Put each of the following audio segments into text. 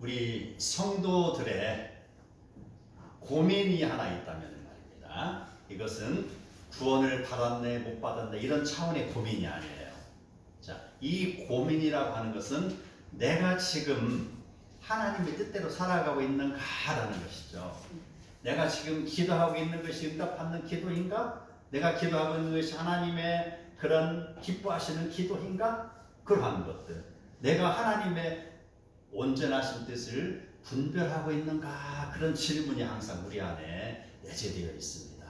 우리 성도들의 고민이 하나 있다면 말입니다. 이것은 구원을 받았네 못 받았네 이런 차원의 고민이 아니에요. 자, 이 고민이라고 하는 것은 내가 지금 하나님의 뜻대로 살아가고 있는가라는 것이죠. 내가 지금 기도하고 있는 것이 응답받는 기도인가? 내가 기도하고 있는 것이 하나님의 그런 기뻐하시는 기도인가? 그러한 것들. 내가 하나님의 온전하신 뜻을 분별하고 있는가? 그런 질문이 항상 우리 안에 내재되어 있습니다.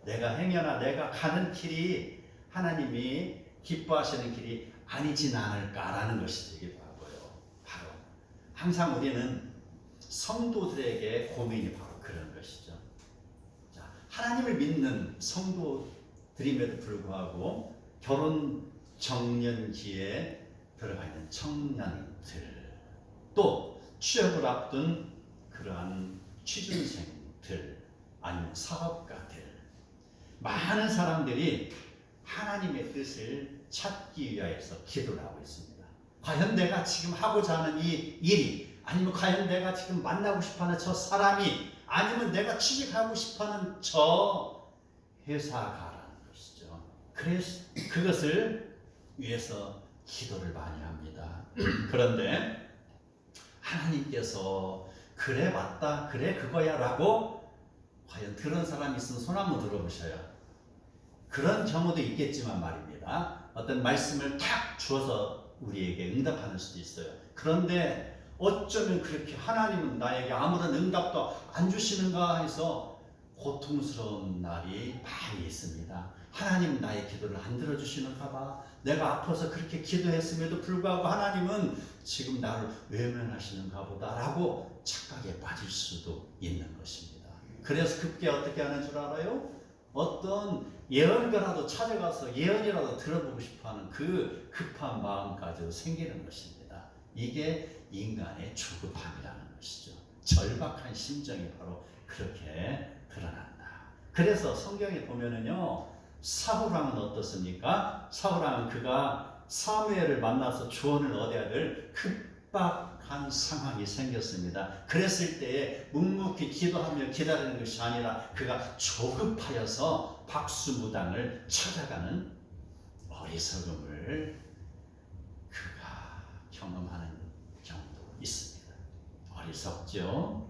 내가 행여나 내가 가는 길이 하나님이 기뻐하시는 길이 아니진 않을까라는 것이 되기도 하고요. 바로 항상 우리는 성도들에게 고민이 바로 그런 것이죠. 자, 하나님을 믿는 성도들임에도 불구하고 결혼 정년기에 들어가 있는 청년들, 또 취업을 앞둔 그러한 취준생들, 아니면 사업가들, 많은 사람들이 하나님의 뜻을 찾기 위하여서 기도를 하고 있습니다. 과연 내가 지금 하고자 하는 이 일이, 아니면 과연 내가 지금 만나고 싶어하는 저 사람이, 아니면 내가 취직하고 싶어하는 저 회사가라는 것이죠. 그래서 그것을 위해서 기도를 많이 합니다. 그런데 하나님께서 그래 맞다 그래 그거야 라고 과연 들은 사람이 있으면 손 한번 들어보셔요. 그런 경우도 있겠지만 말입니다. 어떤 말씀을 탁 주어서 우리에게 응답하는 수도 있어요. 그런데 어쩌면 그렇게 하나님은 나에게 아무런 응답도 안 주시는가 해서 고통스러운 날이 많이 있습니다. 하나님 나의 기도를 안 들어주시는가 봐. 내가 아파서 그렇게 기도했음에도 불구하고 하나님은 지금 나를 외면하시는가 보다 라고 착각에 빠질 수도 있는 것입니다. 그래서 급게 어떻게 하는 줄 알아요? 어떤 예언가라도 찾아가서 예언이라도 들어보고 싶어하는 그 급한 마음까지도 생기는 것입니다. 이게 인간의 조급함이라는 것이죠. 절박한 심정이 바로 그렇게 드러난다. 그래서 성경에 보면은요, 사울왕은 어떻습니까? 사울왕은 그가 사무엘을 만나서 조언을 얻어야 될 급박한 상황이 생겼습니다. 그랬을 때에 묵묵히 기도하며 기다리는 것이 아니라 그가 조급하여서 박수무당을 찾아가는 어리석음을 그가 경험하는 경우도 있습니다. 어리석죠?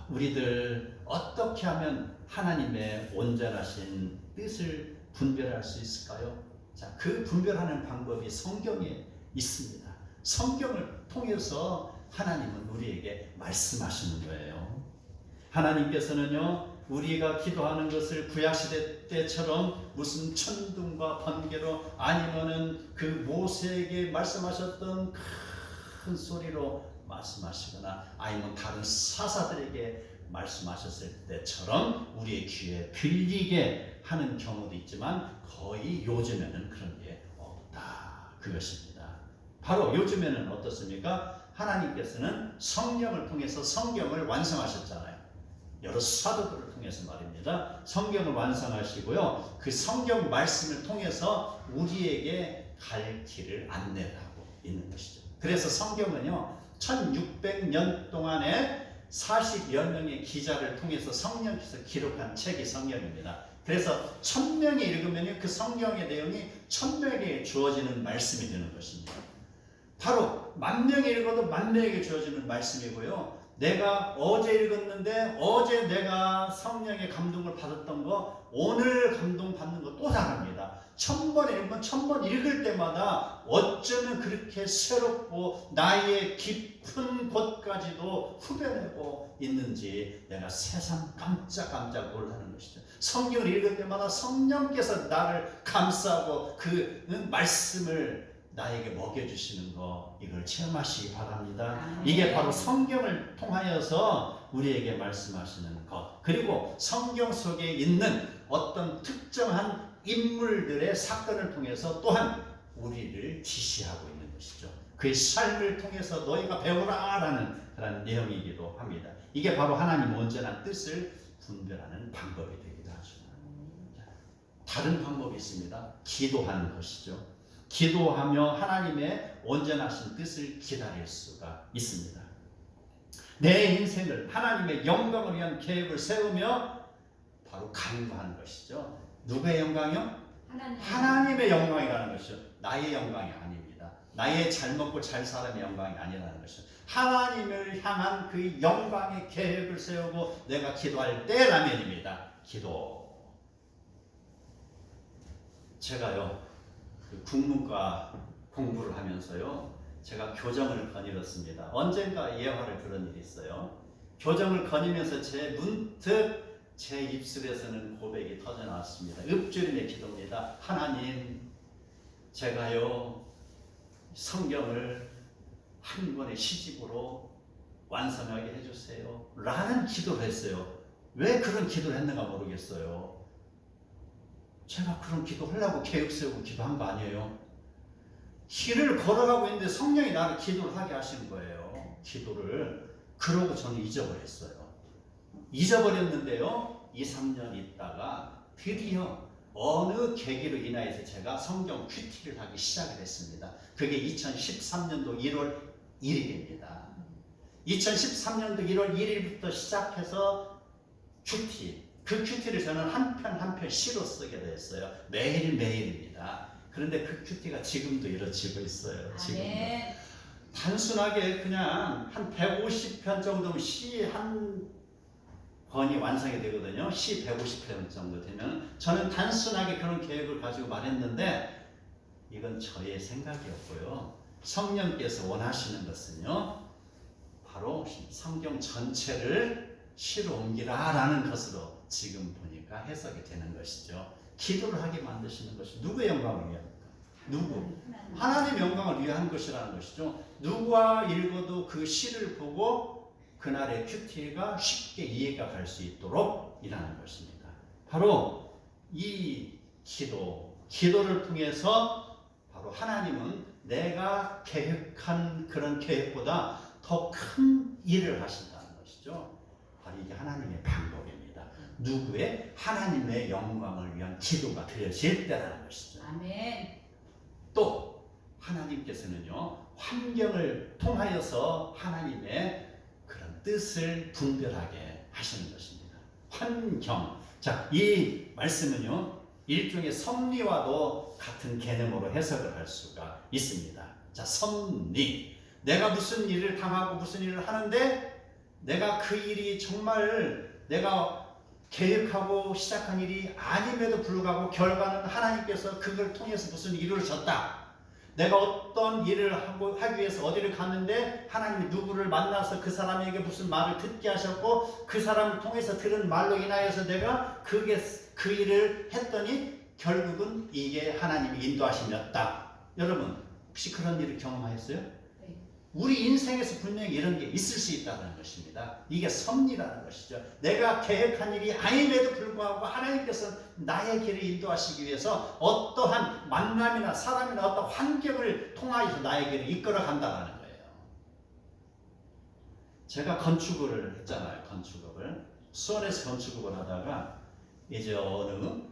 우리들 어떻게 하면 하나님의 온전하신 뜻을 분별할 수 있을까요? 자, 그 분별하는 방법이 성경에 있습니다. 성경을 통해서 하나님은 우리에게 말씀하시는 거예요. 하나님께서는요, 우리가 기도하는 것을 구약시대 때처럼 무슨 천둥과 번개로 아니면은 그 모세에게 말씀하셨던 큰 소리로 말씀하시거나 아니면 다른 사사들에게 말씀하셨을 때처럼 우리의 귀에 들리게 하는 경우도 있지만 거의 요즘에는 그런 게 없다. 그것입니다. 바로 요즘에는 어떻습니까? 하나님께서는 성령을 통해서 성경을 완성하셨잖아요. 여러 사도들을 통해서 말입니다. 성경을 완성하시고요. 그 성경 말씀을 통해서 우리에게 갈 길을 안내하고 있는 것이죠. 그래서 성경은요, 1600년 동안에 40여 명의 기자를 통해서 성령께서 기록한 책이 성경입니다. 그래서 1000명이 읽으면 그 성경의 내용이 1000명에게 주어지는 말씀이 되는 것입니다. 바로 10,000명이 읽어도 10,000명에게 주어지는 말씀이고요. 내가 어제 읽었는데 어제 내가 성령의 감동을 받았던 거 오늘 감동받는 거 또 다릅니다. 1000번 읽으면 1000번 읽을 때마다 어쩌면 그렇게 새롭고 나의 깊은 곳까지도 후벼내고 있는지 내가 새삼 깜짝깜짝 놀라는 것이죠. 성경을 읽을 때마다 성령께서 나를 감싸고 그 말씀을 나에게 먹여주시는 거, 이걸 체험하시기 바랍니다. 이게 바로 성경을 통하여서 우리에게 말씀하시는 것, 그리고 성경 속에 있는 어떤 특정한 인물들의 사건을 통해서 또한 우리를 지시하고 있는 것이죠. 그의 삶을 통해서 너희가 배우라 라는 그런 내용이기도 합니다. 이게 바로 하나님 온전한 뜻을 분별하는 방법이 되기도 하죠. 다른 방법이 있습니다. 기도하는 것이죠. 기도하며 하나님의 온전하신 뜻을 기다릴 수가 있습니다. 내 인생을 하나님의 영광을 위한 계획을 세우며 바로 간구하는 것이죠. 누구의 영광이요? 하나님의 영광이라는 것이죠. 나의 영광이 아닙니다. 나의 잘 먹고 잘 사람의 영광이 아니라는 것이죠. 하나님을 향한 그 영광의 계획을 세우고 내가 기도할 때라면입니다. 기도. 제가요, 그 국문과 공부를 하면서요, 제가 교정을 거닐었습니다. 언젠가 예화를 들은 일이 있어요. 교정을 거니면서 문득 제 입술에서는 고백이 터져나왔습니다. 읊조림의 기도입니다. 하나님, 제가요 성경을 한 권의 시집으로 완성하게 해주세요 라는 기도를 했어요. 왜 그런 기도를 했는가 모르겠어요. 제가 그런 기도 하려고 계획 세우고 기도한 거 아니에요. 길을 걸어가고 있는데 성령이 나를 기도를 하게 하시는 거예요. 기도를. 그러고 저는 잊어버렸어요. 잊어버렸는데요, 2, 3년 있다가 드디어 어느 계기로 인하여서 제가 성경 큐티를 하기 시작을 했습니다. 그게 2013년도 1월 1일입니다. 2013년도 1월 1일부터 시작해서 큐티, 그 큐티를 저는 한 편 한 편 시로 쓰게 됐어요. 매일매일입니다. 그런데 그 큐티가 지금도 이루어지고 있어요. 지금도. 단순하게 그냥 한 150편 정도면 시 한 권이 완성이 되거든요. 시 150편 정도 되면. 저는 단순하게 그런 계획을 가지고 말했는데 이건 저의 생각이었고요. 성령께서 원하시는 것은요, 바로 성경 전체를 시로 옮기라 라는 것으로 지금 보니까 해석이 되는 것이죠. 기도를 하게 만드시는 것이 누구의 영광을 위합니까? 누구? 하나님의 영광을 위한 것이라는 것이죠. 누가 읽어도 그 시를 보고 그날의 큐티가 쉽게 이해가 갈 수 있도록 일하는 것입니다. 바로 이 기도를 통해서 바로 하나님은 내가 계획한 그런 계획보다 더 큰 일을 하신다는 것이죠. 바로 이게 하나님의 방법입니다. 누구의? 하나님의 영광을 위한 기도가 드려질 때라는 것이죠. 아멘. 또 하나님께서는요, 환경을 통하여서 하나님의 그런 뜻을 분별하게 하시는 것입니다. 환경. 자, 이 말씀은요, 일종의 섭리와도 같은 개념으로 해석을 할 수가 있습니다. 자, 섭리. 내가 무슨 일을 당하고 무슨 일을 하는데 내가 그 일이 정말 내가 계획하고 시작한 일이 아님에도 불구하고 결과는 하나님께서 그걸 통해서 무슨 일을 줬다. 내가 어떤 일을 하기 위해서 어디를 갔는데 하나님이 누구를 만나서 그 사람에게 무슨 말을 듣게 하셨고 그 사람을 통해서 들은 말로 인하여서 내가 그 일을 했더니 결국은 이게 하나님이 인도하심이었다. 여러분 혹시 그런 일을 경험하셨어요? 네. 우리 인생에서 분명히 이런 게 있을 수 있다는 것입니다. 이게 섭리라는 것이죠. 내가 계획한 일이 아님에도 불구하고 하나님께서 나의 길을 인도하시기 위해서 어떠한 만남이나 사람이나 어떤 환경을 통하여서 나의 길을 이끌어 간다는 거예요. 제가 건축을 했잖아요. 건축업을. 수원에서 건축업을 하다가 이제 어느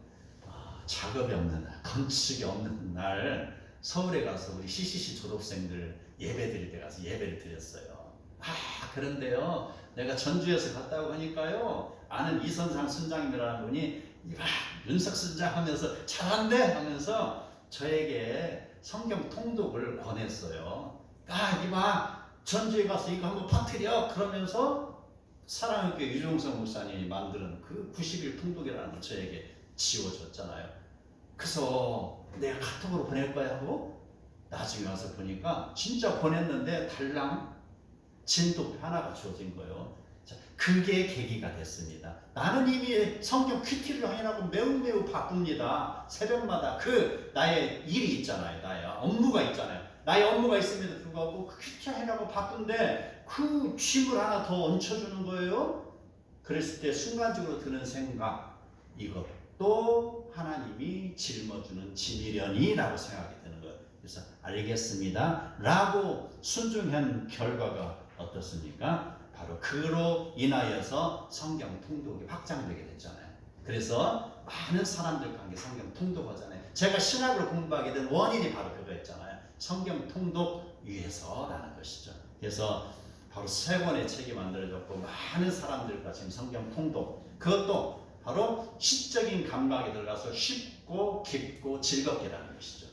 작업이 없는 날, 건축이 없는 날 서울에 가서 우리 CCC 졸업생들 예배드릴 때 가서 예배를 드렸어요. 그런데요, 내가 전주에서 갔다고 하니까요, 아는 이선상 순장님이라는 분이 윤석 순장 하면서 잘한대 하면서 저에게 성경 통독을 권했어요. 이봐 전주에 가서 이거 한번 퍼뜨려 그러면서 사랑의 교회 유종성 목사님이 만드는 그 90일 통독이라는 걸 저에게 지워줬잖아요. 그래서 내가 카톡으로 보낼 거야 하고 나중에 와서 보니까 진짜 보냈는데 달랑 진도 하나가 주어진 거예요. 자, 그게 계기가 됐습니다. 나는 이미 성경 큐티를 하느라고 매우 바쁩니다. 새벽마다 나의 일이 있잖아요. 나의 업무가 있잖아요. 나의 업무가 있음에도 불구하고 그 큐티 하느라고 바쁜데 그 짐을 하나 더 얹혀주는 거예요. 그랬을 때 순간적으로 드는 생각, 이것도 하나님이 짊어주는 짐이려니라고 생각이 드는 거예요. 그래서 알겠습니다 라고 순종한 결과가 어떻습니까? 바로 그로 인하여서 성경 통독이 확장되게 됐잖아요. 그래서 많은 사람들 관계 성경 통독하잖아요. 제가 신학을 공부하게 된 원인이 바로 그거였잖아요. 성경 통독 위해서라는 것이죠. 그래서 바로 세 권의 책이 만들어졌고 많은 사람들과 지금 성경 통독, 그것도 바로 시적인 감각에 들어가서 쉽고 깊고 즐겁게라는 것이죠.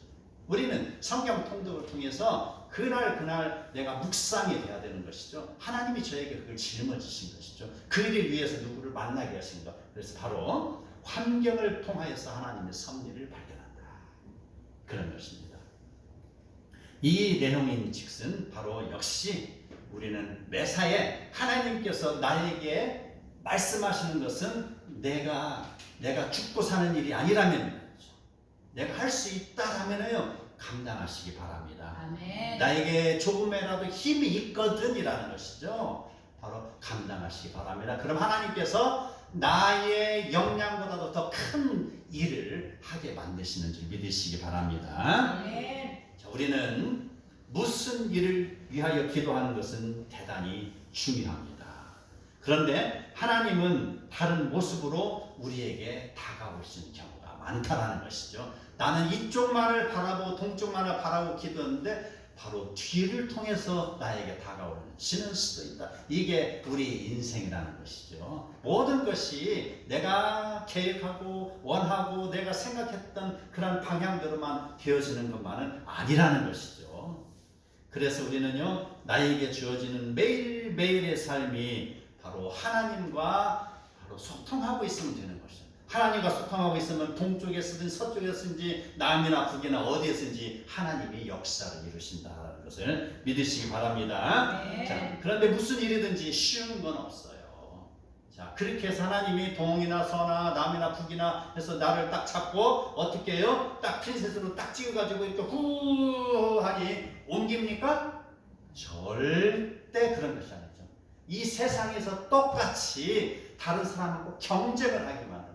우리는 성경 통독을 통해서 그날 내가 묵상이 돼야 되는 것이죠. 하나님이 저에게 그걸 짊어지신 것이죠. 그 일을 위해서 누구를 만나게 하신 것. 그래서 바로 환경을 통하여서 하나님의 섭리를 발견한다. 그런 것입니다. 이 내용인 즉슨 바로 역시 우리는 매사에 하나님께서 나에게 말씀하시는 것은 내가 죽고 사는 일이 아니라면, 내가 할 수 있다라면요 감당하시기 바랍니다. 아멘. 나에게 조금이라도 힘이 있거든이라는 것이죠. 바로 감당하시기 바랍니다. 그럼 하나님께서 나의 역량보다도 더 큰 일을 하게 만드시는 줄 믿으시기 바랍니다. 아멘. 자, 우리는 무슨 일을 위하여 기도하는 것은 대단히 중요합니다. 그런데 하나님은 다른 모습으로 우리에게 다가오시는 경우가 많다라는 것이죠. 나는 이쪽만을 바라보고 동쪽만을 바라보고 기도했는데 바로 뒤를 통해서 나에게 다가오시는 수도 있다. 이게 우리 인생이라는 것이죠. 모든 것이 내가 계획하고 원하고 내가 생각했던 그런 방향대로만 되어지는 것만은 아니라는 것이죠. 그래서 우리는요, 나에게 주어지는 매일매일의 삶이 바로 하나님과 바로 소통하고 있으면 되는 것이죠. 하나님과 소통하고 있으면 동쪽에 쓰든 서쪽에 쓰든지 남이나 북이나 어디에 쓰든지 하나님이 역사를 이루신다는 것을 믿으시기 바랍니다. 네. 자, 그런데 무슨 일이든지 쉬운 건 없어요. 자, 그렇게 해서 하나님이 동이나 서나 남이나 북이나 해서 나를 딱 잡고 어떻게 해요? 딱 핀셋으로 딱 찍어가지고 이렇게 후하니 옮깁니까? 절대 그런 것이 아니죠. 이 세상에서 똑같이 다른 사람하고 경쟁을 하게 만듭니다.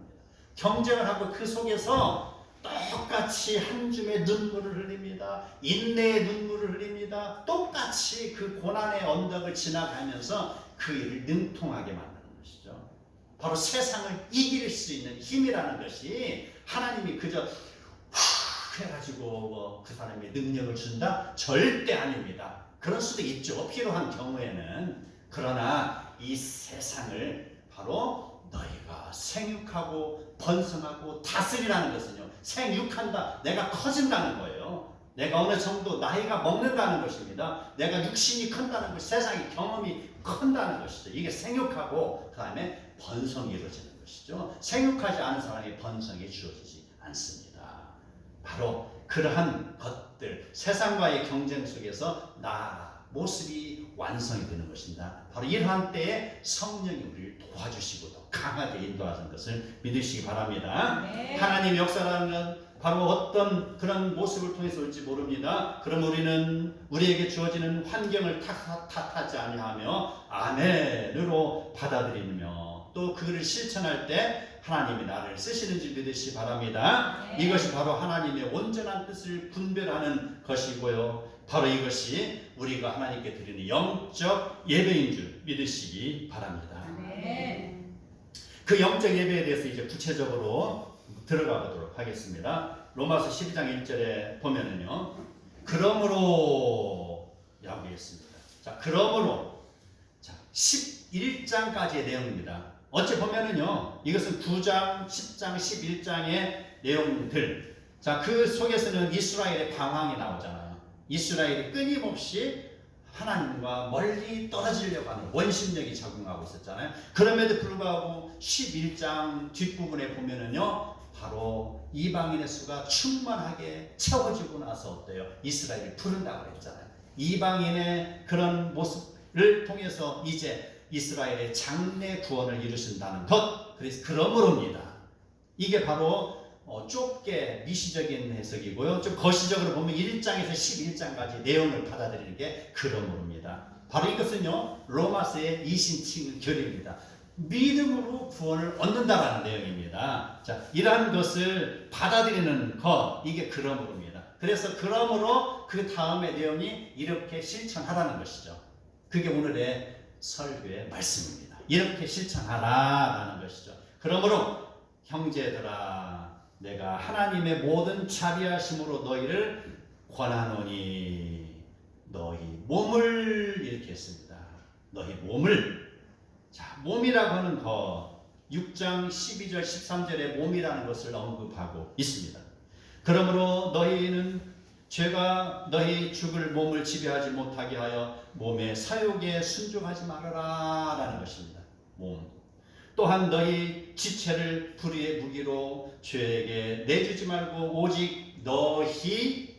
경쟁을 하고 그 속에서 똑같이 한 줌의 눈물을 흘립니다. 인내의 눈물을 흘립니다. 똑같이 그 고난의 언덕을 지나가면서 그 일을 능통하게 만드는 것이죠. 바로 세상을 이길 수 있는 힘이라는 것이 하나님이 그저 후 해가지고 그 사람의 능력을 준다? 절대 아닙니다. 그럴 수도 있죠. 필요한 경우에는. 그러나 이 세상을 바로 너희가 생육하고 번성하고 다스리라는 것은요, 생육한다, 내가 커진다는 거예요. 내가 어느 정도 나이가 먹는다는 것입니다. 내가 육신이 큰다는 것, 세상의 경험이 큰다는 것이죠. 이게 생육하고 그 다음에 번성이 이루어지는 것이죠. 생육하지 않은 사람이 번성이 주어지지 않습니다. 바로 그러한 것들, 세상과의 경쟁 속에서 나 모습이 완성이 되는 것입니다. 바로 이러한 때에 성령이 우리를 도와주시고 더 강하게 인도하는 것을 믿으시기 바랍니다. 네. 하나님의 역사라는 건 바로 어떤 그런 모습을 통해서 올지 모릅니다. 그럼 우리는 우리에게 주어지는 환경을 탓하지 아니하며 아멘으로 받아들이며 또 그를 실천할 때 하나님이 나를 쓰시는지 믿으시기 바랍니다. 네. 이것이 바로 하나님의 온전한 뜻을 분별하는 것이고요. 바로 이것이 우리가 하나님께 드리는 영적 예배인 줄 믿으시기 바랍니다. 네. 그 영적 예배에 대해서 이제 구체적으로 들어가 보도록 하겠습니다. 로마서 12장 1절에 보면은요, 그러므로 라고 되어 있습니다. 자, 그러므로 11장까지의 내용입니다. 어찌 보면은요, 이것은 9장, 10장, 11장의 내용들. 자, 그 속에서는 이스라엘의 방황이 나오잖아요. 이스라엘이 끊임없이 하나님과 멀리 떨어지려고 하는 원심력이 적용하고 있었잖아요. 그럼에도 불구하고 11장 뒷부분에 보면은요, 바로 이방인의 수가 충만하게 채워지고 나서 어때요? 이스라엘을 부른다고 그랬잖아요. 이방인의 그런 모습을 통해서 이제 이스라엘의 장래 구원을 이루신다는 것. 그래서 그러므로입니다. 이게 바로 좁게 미시적인 해석이고요. 좀 거시적으로 보면 1장에서 11장까지 내용을 받아들이는 게 그러므로입니다. 바로 이것은요, 로마서의 이신칭 결입니다. 믿음으로 구원을 얻는다라는 내용입니다. 자, 이러한 것을 받아들이는 것, 이게 그러므로입니다. 그래서 그러므로 그 다음의 내용이 이렇게 실천하라는 것이죠. 그게 오늘의 설교의 말씀입니다. 이렇게 실천하라라는 것이죠. 그러므로 형제들아 내가 하나님의 모든 자비하심으로 너희를 권하노니 너희 몸을 이렇게 했습니다. 너희 몸을. 자, 몸이라고 하는 것 6장 12절 13절에 몸이라는 것을 언급하고 있습니다. 그러므로 너희는 죄가 너희 죽을 몸을 지배하지 못하게 하여 몸의 사욕에 순종하지 말아라 라는 것입니다. 몸. 또한 너희 지체를 불의의 무기로 죄에게 내주지 말고 오직 너희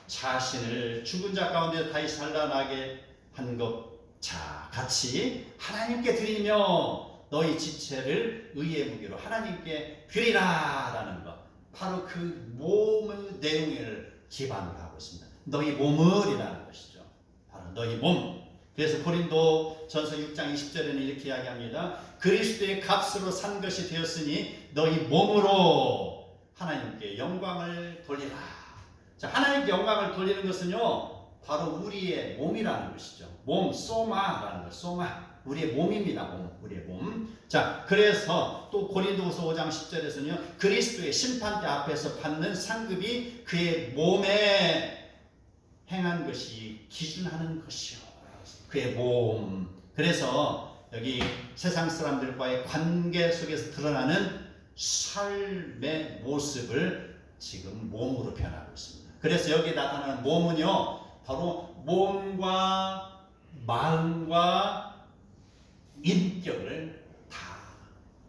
자신을 죽은 자 가운데 다시 살아나게 한 것자 같이 하나님께 드리며 너희 지체를 의의 무기로 하나님께 드리라 라는 것. 바로 그 몸의 내용을 기반으로 하고 있습니다. 너희 몸을이라는 것이죠. 바로 너희 몸. 그래서 고린도 전서 6장 20절에는 이렇게 이야기합니다. 그리스도의 값으로 산 것이 되었으니 너희 몸으로 하나님께 영광을 돌리라. 자, 하나님께 영광을 돌리는 것은요, 바로 우리의 몸이라는 것이죠. 몸, 소마라는 것, 소마. 우리의 몸입니다. 몸, 우리의 몸. 자, 그래서 또 고린도후서 5장 10절에서는요, 그리스도의 심판대 앞에서 받는 상급이 그의 몸에 행한 것이 기준하는 것이요. 그의 몸. 그래서 여기 세상 사람들과의 관계 속에서 드러나는 삶의 모습을 지금 몸으로 표현하고 있습니다. 그래서 여기에 나타나는 몸은요, 바로 몸과 마음과 인격을 다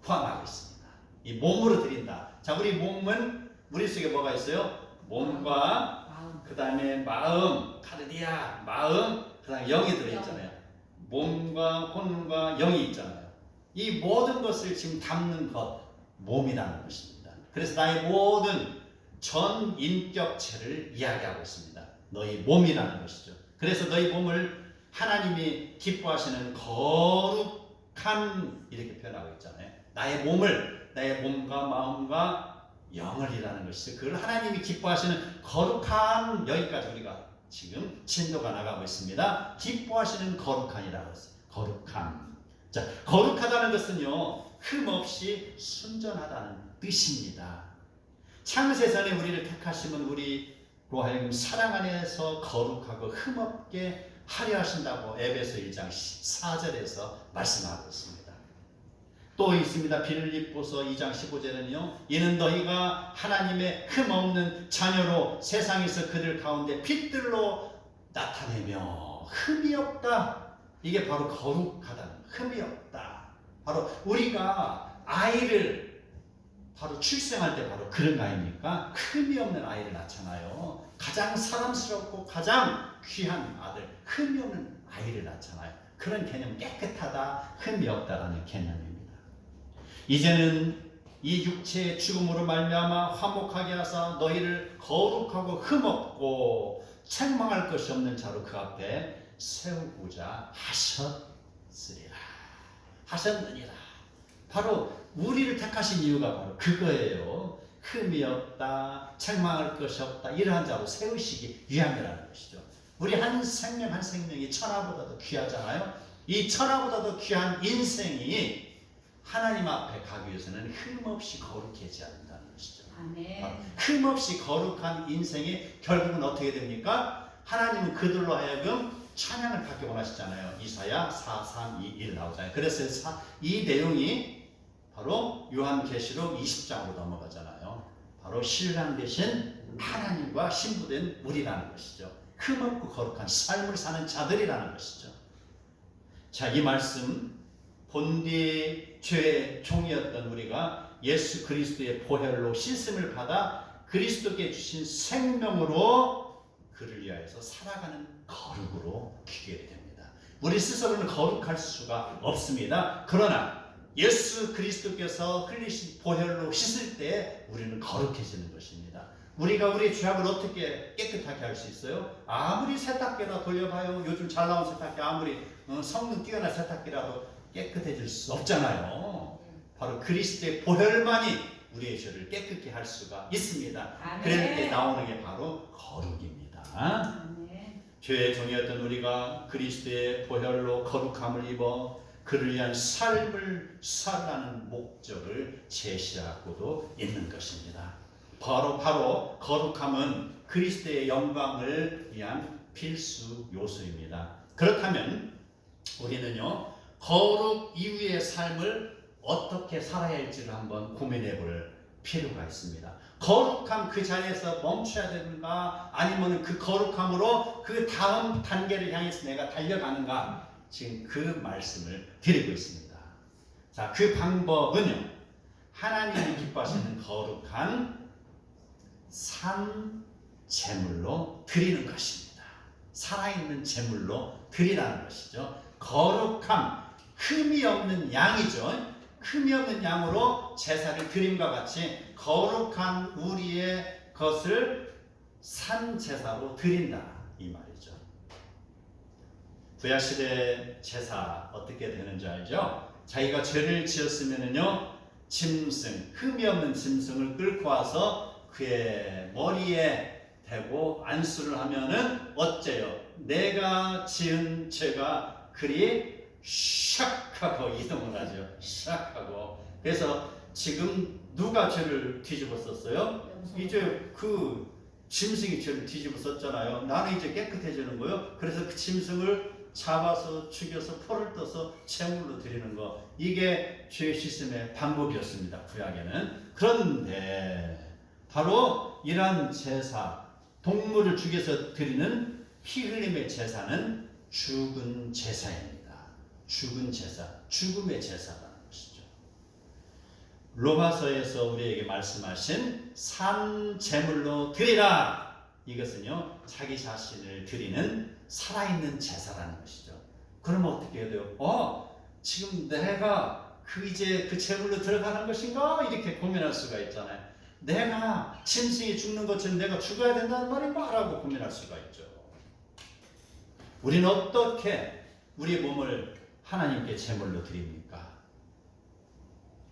포함하고 있습니다. 이 몸으로 드린다. 자, 우리 몸은 우리 속에 뭐가 있어요? 몸과 그 다음에 마음, 카르디아, 마음, 그 다음에 영이 들어있잖아요. 몸과 혼과 영이 있잖아요. 이 모든 것을 지금 담는 것, 몸이라는 것입니다. 그래서 나의 모든 전 인격체를 이야기하고 있습니다. 너희 몸이라는 것이죠. 그래서 너희 몸을 하나님이 기뻐하시는 거룩한 이렇게 표현하고 있잖아요. 나의 몸을, 나의 몸과 마음과 영을이라는 것이죠. 그걸 하나님이 기뻐하시는 거룩한, 여기까지 우리가 지금 진도가 나가고 있습니다. 기뻐하시는 거룩한이라고 했어요. 거룩함. 자, 거룩하다는 것은요, 흠없이 순전하다는 뜻입니다. 창세전에 우리를 택하시면 우리로 하여금 사랑 안에서 거룩하고 흠없게 하려 하신다고 에베소 1장 4절에서 말씀하고 있습니다. 또 있습니다. 빌립보서 2장 15절에는요. 이는 너희가 하나님의 흠없는 자녀로 세상에서 그들 가운데 빛들로 나타내며 흠이 없다. 이게 바로 거룩하다는 흠이 없다. 바로 우리가 아이를 바로 출생할 때 바로 그런 거 아닙니까? 흠이 없는 아이를 낳잖아요. 가장 사랑스럽고 가장 귀한 아들, 흠이 없는 아이를 낳잖아요. 그런 개념, 깨끗하다, 흠이 없다라는 개념입니다. 이제는 이 육체의 죽음으로 말미암아 화목하게 하사 너희를 거룩하고 흠없고 책망할 것이 없는 자로 그 앞에 세우고자 하셨느니라. 바로 우리를 택하신 이유가 바로 그거예요. 흠이 없다, 책망할 것이 없다, 이러한 자로 세우시기 위함이라는 것이죠. 우리 한 생명 한 생명이 천하보다도 귀하잖아요. 이 천하보다도 귀한 인생이 하나님 앞에 가기 위해서는 흠없이 거룩해져야 한다는 것이죠. 흠없이 거룩한 인생이 결국은 어떻게 됩니까? 하나님은 그들로 하여금 찬양을 받기 원하시잖아요. 이사야 4, 3, 2, 1 나오잖아요. 그래서 이 내용이 바로 요한계시록 20장으로 넘어가잖아요. 바로 신랑 되신 하나님과 신부된 우리라는 것이죠. 흠없고 거룩한 삶을 사는 자들이라는 것이죠. 자, 이 말씀 본디의 죄의 종이었던 우리가 예수 그리스도의 보혈로 씻음을 받아 그리스도께 주신 생명으로 그를 위하여서 살아가는 거룩으로 귀결됩니다. 우리 스스로는 거룩할 수가 없습니다. 그러나 예수 그리스도께서 흘리신 보혈로 씻을 때 우리는 거룩해지는 것입니다. 우리가 우리의 죄악을 어떻게 깨끗하게 할 수 있어요? 아무리 세탁기나 돌려봐요. 요즘 잘 나온 세탁기 아무리 성능 뛰어난 세탁기라도 깨끗해질 수 없잖아요. 바로 그리스도의 보혈만이 우리의 죄를 깨끗게 할 수가 있습니다. 그럴 때 나오는 게 바로 거룩입니다. 죄의 종이었던 우리가 그리스도의 보혈로 거룩함을 입어 그를 위한 삶을 살라는 목적을 제시하고도 있는 것입니다. 바로 거룩함은 그리스도의 영광을 위한 필수 요소입니다. 그렇다면 우리는요, 거룩 이후의 삶을 어떻게 살아야 할지를 한번 고민해 볼 필요가 있습니다. 거룩함 그 자리에서 멈춰야 되는가, 아니면 그 거룩함으로 그 다음 단계를 향해서 내가 달려가는가, 지금 그 말씀을 드리고 있습니다. 자, 그 방법은요, 하나님이 기뻐하시는 거룩한 산 제물로 드리는 것입니다. 살아있는 제물로 드리라는 것이죠. 거룩함, 흠이 없는 양이죠. 흠이 없는 양으로 제사를 드림과 같이 거룩한 우리의 것을 산 제사로 드린다, 이 말이죠. 구약시대 제사 어떻게 되는지 알죠? 자기가 죄를 지었으면은요, 짐승, 흠이 없는 짐승을 끌고 와서 그의 머리에 대고 안수를 하면은 어째요? 내가 지은 죄가 그리 샥 하고 이동을 하죠. 샥 하고. 그래서 지금 누가 죄를 뒤집어 썼어요? 이제 그 짐승이 죄를 뒤집어 썼잖아요. 나는 이제 깨끗해지는 거예요. 그래서 그 짐승을 잡아서 죽여서 포를 떠서 제물로 드리는 거, 이게 죄 씻음의 방법이었습니다, 구약에는. 그런데 바로 이러한 제사, 동물을 죽여서 드리는 피 흘림의 제사는 죽은 제사입니다. 죽은 제사, 죽음의 제사라는 것이죠. 로마서에서 우리에게 말씀하신 산 제물로 드리라, 이것은요, 자기 자신을 드리는 살아있는 제사라는 것이죠. 그러면 어떻게 해야 돼요? 지금 내가 이제 그 제물로 들어가는 것인가? 이렇게 고민할 수가 있잖아요. 내가 짐승이 죽는 것처럼 내가 죽어야 된다는 말이 뭐라고 고민할 수가 있죠. 우리는 어떻게 우리의 몸을 하나님께 제물로 드립니까?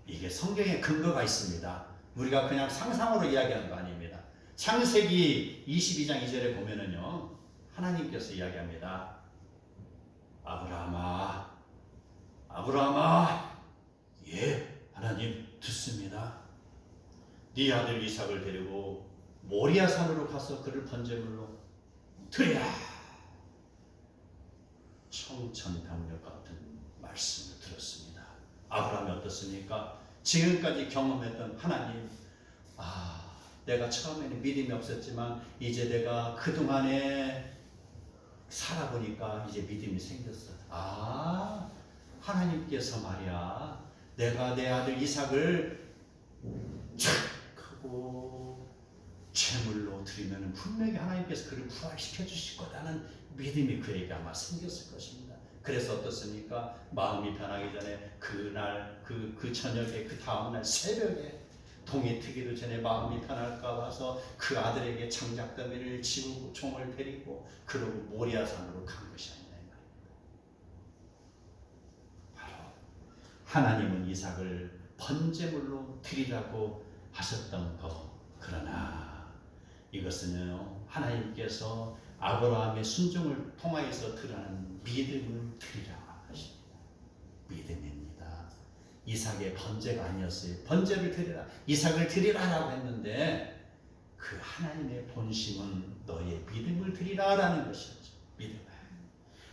이게 성경에 근거가 있습니다. 우리가 그냥 상상으로 이야기하는 거 아닙니다. 창세기 22장 2절에 보면은요, 하나님께서 이야기합니다. 아브라함아, 예, 하나님 듣습니다. 네 아들 이삭을 데리고 모리아 산으로 가서 그를 번제물로 드리라. 청천벽력 같은 말씀을 들었습니다. 아브라함이 어떻습니까? 지금까지 경험했던 하나님, 내가 처음에는 믿음이 없었지만 이제 내가 그동안에 살아보니까 이제 믿음이 생겼어. 하나님께서 말이야, 내가 내 아들 이삭을 착 하고 제물로 드리면 분명히 하나님께서 그를 부활시켜 주실 거라는 믿음이 그에게 아마 생겼을 것입니다. 그래서 어떻습니까? 마음이 변하기 전에 그날 그 저녁에 그 다음날 새벽에 동이 트기도 전에 마음이 편할까 봐서 그 아들에게 장작더미를 지우고 총을 데리고 그러고 모리아산으로 간 것이 아니라 이 말입니다. 바로 하나님은 이삭을 번제물로 드리라고 하셨던 것, 그러나 이것은요, 하나님께서 아브라함의 순종을 통하여서 드러난 믿음을 드리라고 하십니다. 믿음입니다. 이삭의 번제가 아니었어요. 번제를 드리라, 이삭을 드리라라고 했는데 그 하나님의 본심은 너의 믿음을 드리라라는 것이었죠. 믿음.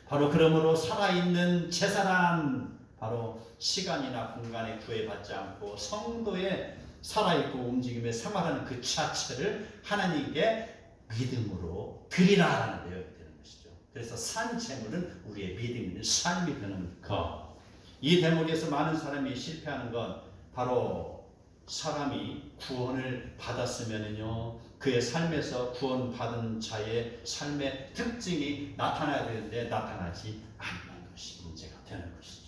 바로 그러므로 살아있는 제사란 바로 시간이나 공간에 구애받지 않고 성도의 살아있고 움직임에 생활하는 그 자체를 하나님께 믿음으로 드리라라는 내용이 되는 것이죠. 그래서 산 제물은 우리의 믿음 있는 삶이 되는 것. 이 대목에서 많은 사람이 실패하는 건 바로 사람이 구원을 받았으면은요, 그의 삶에서 구원받은 자의 삶의 특징이 나타나야 되는데 나타나지 않는 것이 문제가 되는 것이죠.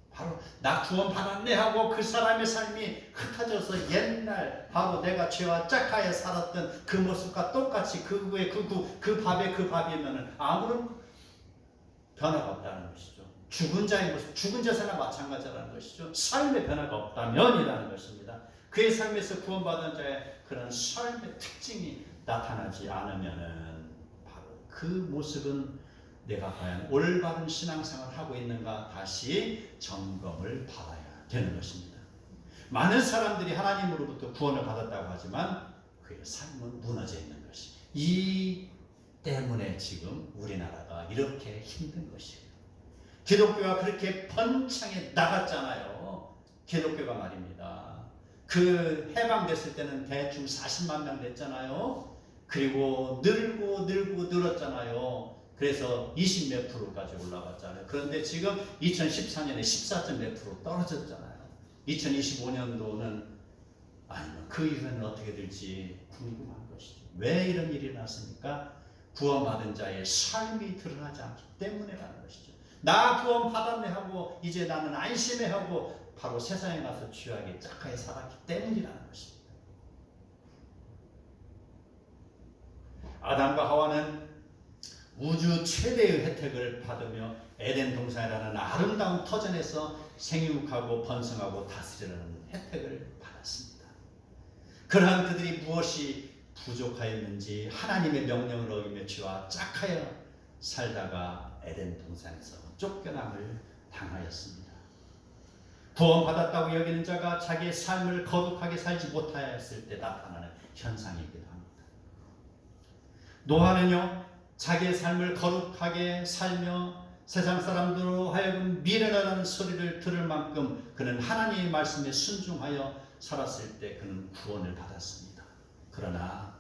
바로 나 구원 받았네 하고 그 사람의 삶이 흩어져서 옛날 바로 내가 죄와 짝하에 살았던 그 모습과 똑같이 그 밥이면은 아무런 변화가 없다는 것이죠. 죽은 자의 모습, 죽은 자세나 마찬가지라는 것이죠. 삶의 변화가 없다면이라는 것입니다. 그의 삶에서 구원받은 자의 그런 삶의 특징이 나타나지 않으면은 바로 그 모습은 내가 과연 올바른 신앙생활을 하고 있는가 다시 점검을 받아야 되는 것입니다. 많은 사람들이 하나님으로부터 구원을 받았다고 하지만 그의 삶은 무너져 있는 것이, 이 때문에 지금 우리나라가 이렇게 힘든 것이에요. 기독교가 그렇게 번창해 나갔잖아요. 기독교가 말입니다. 그 해방됐을 때는 대충 40만 명 됐잖아요. 그리고 늘었잖아요. 그래서 20 몇 프로까지 올라갔잖아요. 그런데 지금 2014년에 14점 몇 프로 떨어졌잖아요. 2025년도는 아니면 그 이후에는 어떻게 될지 궁금한 것이죠. 왜 이런 일이 났습니까? 구원받은 자의 삶이 드러나지 않기 때문에라는 것이죠. 나 구원받았네 하고 이제 나는 안심해 하고 바로 세상에 가서 취하게 짝하게 살았기 때문이라는 것입니다. 아담과 하와는 우주 최대의 혜택을 받으며 에덴 동산이라는 아름다운 터전에서 생육하고 번성하고 다스리라는 혜택을 받았습니다. 그러한 그들이 무엇이 부족하였는지 하나님의 명령을 어기며 죄와 짝하여 살다가 에덴 동산에서 쫓겨남을 당하였습니다. 구원받았다고 여기는 자가 자기의 삶을 거룩하게 살지 못하였을 때 나타나는 현상이기도 합니다. 노아는요, 자기의 삶을 거룩하게 살며 세상 사람들로 하여금 미련하다는 소리를 들을 만큼 그는 하나님의 말씀에 순종하여 살았을 때 그는 구원을 받았습니다. 그러나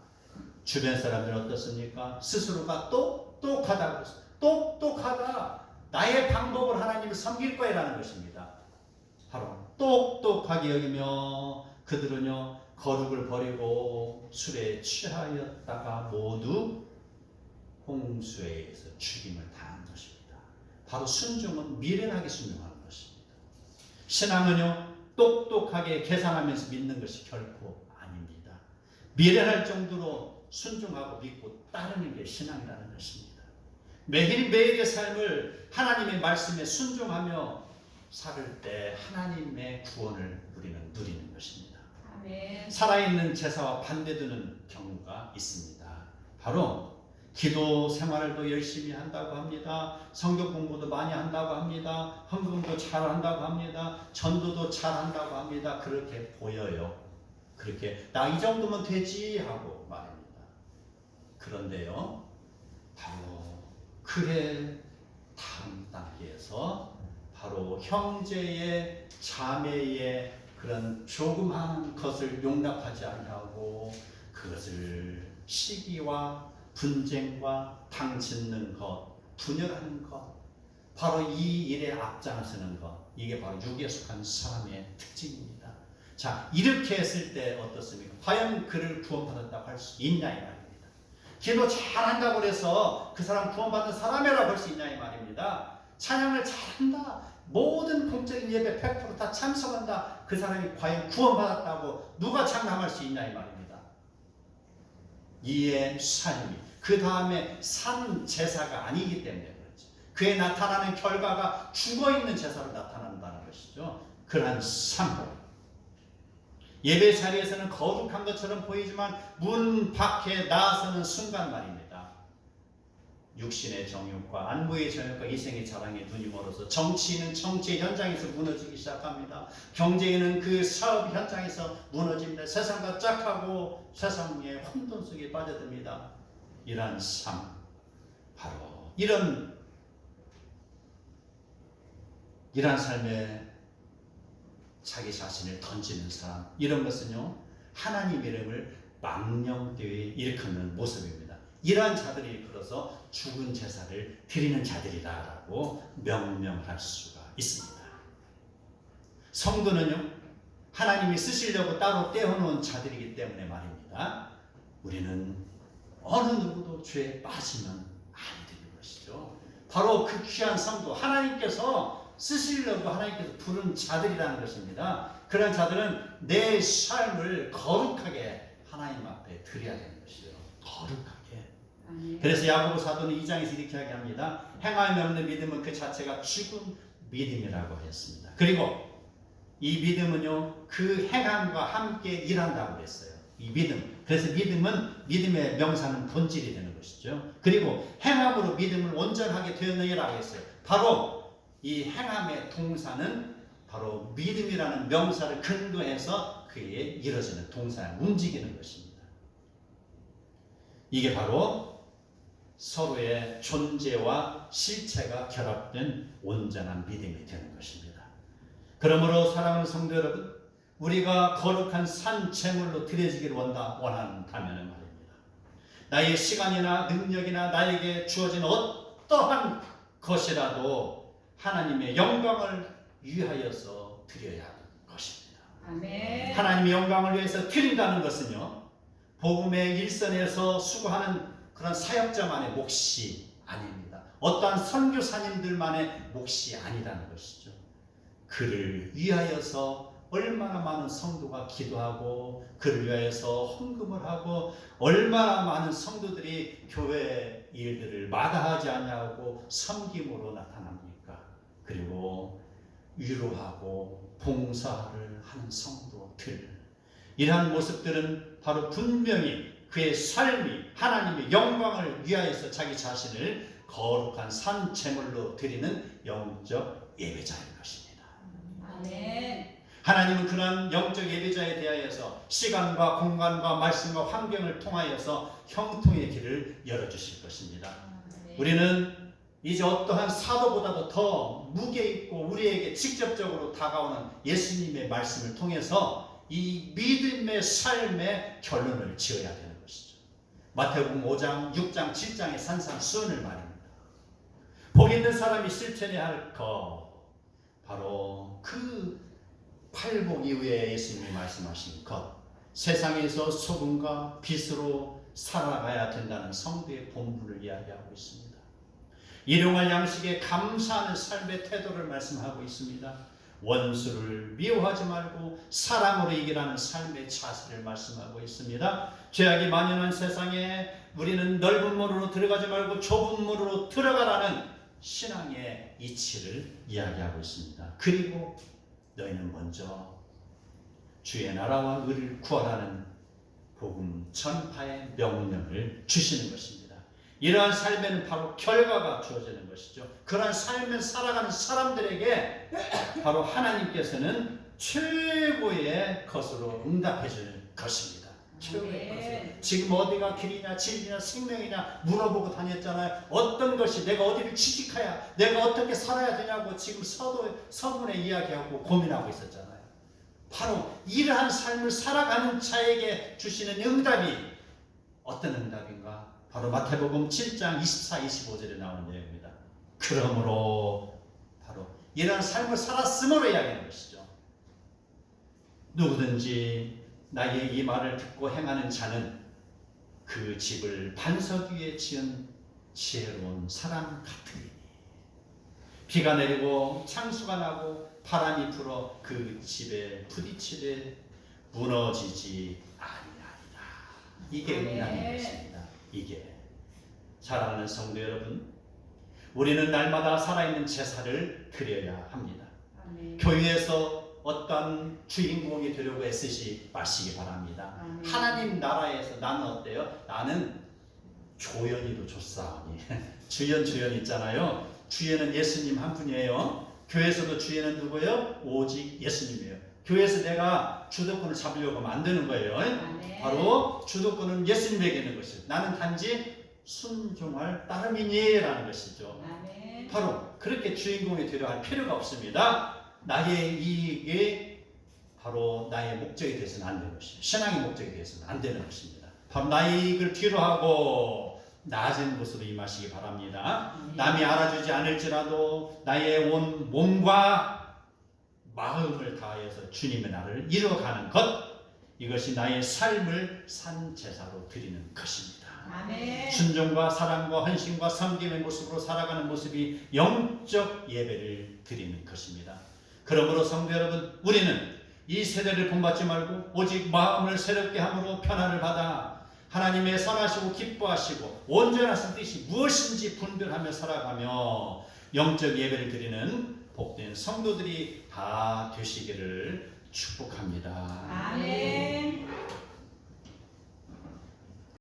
주변 사람들은 어떻습니까? 스스로가 똑똑하다고, 똑똑하다, 나의 방법을 하나님을 섬길 거야라는 것입니다. 바로 똑똑하게 여기며 그들은요, 거룩을 버리고 술에 취하였다가 모두 홍수에 의해서 죽임을 당한 것입니다. 바로 순종은 미련하게 순종하는 것입니다. 신앙은요, 똑똑하게 계산하면서 믿는 것이 결코 아닙니다. 미련할 정도로 순종하고 믿고 따르는 게 신앙이라는 것입니다. 매일매일의 삶을 하나님의 말씀에 순종하며 살을 때 하나님의 구원을 우리는 누리는 것입니다. 아멘. 살아있는 제사와 반대되는 경우가 있습니다. 바로 기도 생활도 열심히 한다고 합니다. 성경 공부도 많이 한다고 합니다. 헌금도 잘 한다고 합니다. 전도도 잘 한다고 합니다. 그렇게 보여요. 그렇게 나 이 정도면 되지 하고 말입니다. 그런데요, 바로 그의 다음 단계에서 바로 형제의 자매의 그런 조그마한 것을 용납하지 아니하고 그것을 시기와 분쟁과 당짓는 것, 분열하는 것, 바로 이 일에 앞장서는 것, 이게 바로 육에 속한 사람의 특징입니다. 자, 이렇게 했을 때 어떻습니까? 과연 그를 구원받았다고 할 수 있냐 이 말입니다. 기도 잘한다고 해서 그 사람 구원받는 사람이라고 할 수 있냐 이 말입니다. 찬양을 잘한다, 모든 공적인 예배 100% 다 참석한다, 그 사람이 과연 구원받았다고 누가 장담할 수 있냐 이 말입니다. 이의 삶이 그 다음에 산 제사가 아니기 때문에 그렇죠. 그에 나타나는 결과가 죽어있는 제사로 나타난다는 것이죠. 그러한 삶, 예배 자리에서는 거룩한 것처럼 보이지만 문 밖에 나서는 순간 말입니다. 육신의 정욕과 안무의 정욕과 이생의 자랑에 눈이 멀어서 정치인은 정치 현장에서 무너지기 시작합니다. 경제인은 그 사업 현장에서 무너집니다. 세상과 짝하고 세상의 혼돈 속에 빠져듭니다. 이러한 삶, 바로 이런 삶에 자기 자신을 던지는 사람, 이런 것은요, 하나님 이름을 망령되이 일컫는 모습입니다. 이러한 자들이 일컬어서 죽은 제사를 드리는 자들이라고 명명할 수가 있습니다. 성도는요, 하나님이 쓰시려고 따로 떼어놓은 자들이기 때문에 말입니다. 우리는 어느 누구도 죄에 빠지면 안 되는 것이죠. 바로 그 귀한 성도, 하나님께서 쓰시려고 하나님께서 부른 자들이라는 것입니다. 그런 자들은 내 삶을 거룩하게 하나님 앞에 드려야 되는 것이죠. 거룩하게. 그래서 야고보 사도는 2장에서 이렇게 이야기합니다. 행함이 없는 믿음은 그 자체가 죽은 믿음이라고 했습니다. 그리고 이 믿음은요, 그 행함과 함께 일한다고 했어요. 이 믿음. 그래서 믿음의 명사는 본질이 되는 것이죠. 그리고 행함으로 믿음을 온전하게 되었느니라 했어요. 바로 이 행함의 동사는 바로 믿음이라는 명사를 근거해서 그에 이루어지는 동사가 움직이는 것입니다. 이게 바로 서로의 존재와 실체가 결합된 온전한 믿음이 되는 것입니다. 그러므로 사랑하는 성도 여러분, 우리가 거룩한 산 제물로 드려지기를 원한다면 말입니다. 나의 시간이나 능력이나 나에게 주어진 어떠한 것이라도 하나님의 영광을 위하여서 드려야 하는 것입니다. 아멘. 하나님의 영광을 위해서 드린다는 것은요, 복음의 일선에서 수고하는 그런 사역자만의 몫이 아닙니다. 어떠한 선교사님들만의 몫이 아니라는 것이죠. 그를 위하여서 얼마나 많은 성도가 기도하고 그를 위하여서 헌금을 하고 얼마나 많은 성도들이 교회 일들을 마다하지 않냐고 섬김으로 나타납니까? 그리고 위로하고 봉사를 하는 성도들, 이러한 모습들은 바로 분명히 그의 삶이 하나님의 영광을 위하여서 자기 자신을 거룩한 산 제물로 드리는 영적 예배자인 것입니다. 아멘. 하나님은 그런 영적 예배자에 대하여서 시간과 공간과 말씀과 환경을 통하여서 형통의 길을 열어주실 것입니다. 아멘. 우리는 이제 어떠한 사도보다도 더 무게 있고 우리에게 직접적으로 다가오는 예수님의 말씀을 통해서 이 믿음의 삶의 결론을 지어야 되는 것이죠. 마태복음 5장, 6장, 7장의 산상수훈을 말입니다. 복 있는 사람이 실천해야 할 것, 바로 그 팔복 이후에 예수님이 말씀하신 것, 세상에서 소금과 빛으로 살아가야 된다는 성도의 본분을 이야기하고 있습니다. 일용할 양식에 감사하는 삶의 태도를 말씀하고 있습니다. 원수를 미워하지 말고 사랑으로 이기라는 삶의 자세를 말씀하고 있습니다. 죄악이 만연한 세상에 우리는 넓은 문으로 들어가지 말고 좁은 문으로 들어가라는 신앙의 이치를 이야기하고 있습니다. 그리고 너희는 먼저 주의 나라와 의를 구하라는 복음 전파의 명령을 주시는 것입니다. 이러한 삶에는 바로 결과가 주어지는 것이죠. 그러한 삶을 살아가는 사람들에게 바로 하나님께서는 최고의 것으로 응답해 줄 것입니다. 최고의 것을. 지금 어디가 길이냐 진리냐 생명이냐 물어보고 다녔잖아요. 어떤 것이 내가 어디를 취직해야 내가 어떻게 살아야 되냐고 지금 서문에 이야기하고 고민하고 있었잖아요. 바로 이러한 삶을 살아가는 자에게 주시는 응답이 어떤 응답인가? 바로 마태복음 7장 24, 25절에 나오는 내용입니다. 그러므로 바로 이러한 삶을 살았음으로 이야기하는 것이죠. 누구든지 나의 이 말을 듣고 행하는 자는 그 집을 반석 위에 지은 지혜로운 사람 같으니 비가 내리고 창수가 나고 바람이 불어 그 집에 부딪히되 무너지지 아니하리라. 이게 응답인 것입니다. 이게 사랑하는 성도 여러분, 우리는 날마다 살아있는 제사를 드려야 합니다. 아멘. 교회에서 어떤 주인공이 되려고 애쓰지 마시기 바랍니다. 아멘. 하나님 나라에서 나는 어때요? 나는 조연이로 줬사오니 주연 있잖아요. 주연은 예수님 한 분이에요. 교회에서도 주연은 누구예요? 오직 예수님이에요. 교회에서 내가 주도권을 잡으려고 하면 안 되는 거예요. 아멘. 바로 주도권은 예수님에게 있는 것이죠. 나는 단지 순종할 따름이니 라는 것이죠. 아멘. 바로 그렇게 주인공이 되려 할 필요가 없습니다. 나의 이익이 바로 나의 목적이 되어서는 안 되는 것입니다. 신앙의 목적이 되어서는 안 되는 것입니다. 바로 나의 이익을 뒤로 하고 낮은 곳으로 임하시기 바랍니다. 남이 알아주지 않을지라도 나의 온 몸과 마음을 다해서 주님의 나라를 이루어가는 것, 이것이 나의 삶을 산 제사로 드리는 것입니다. 아멘. 순종과 사랑과 헌신과 섬김의 모습으로 살아가는 모습이 영적 예배를 드리는 것입니다. 그러므로 성도 여러분, 우리는 이 세대를 본받지 말고 오직 마음을 새롭게 함으로 변화를 받아 하나님의 선하시고 기뻐하시고 온전하신 뜻이 무엇인지 분별하며 살아가며 영적 예배를 드리는 복된 성도들이 다 되시기를 축복합니다. 아멘.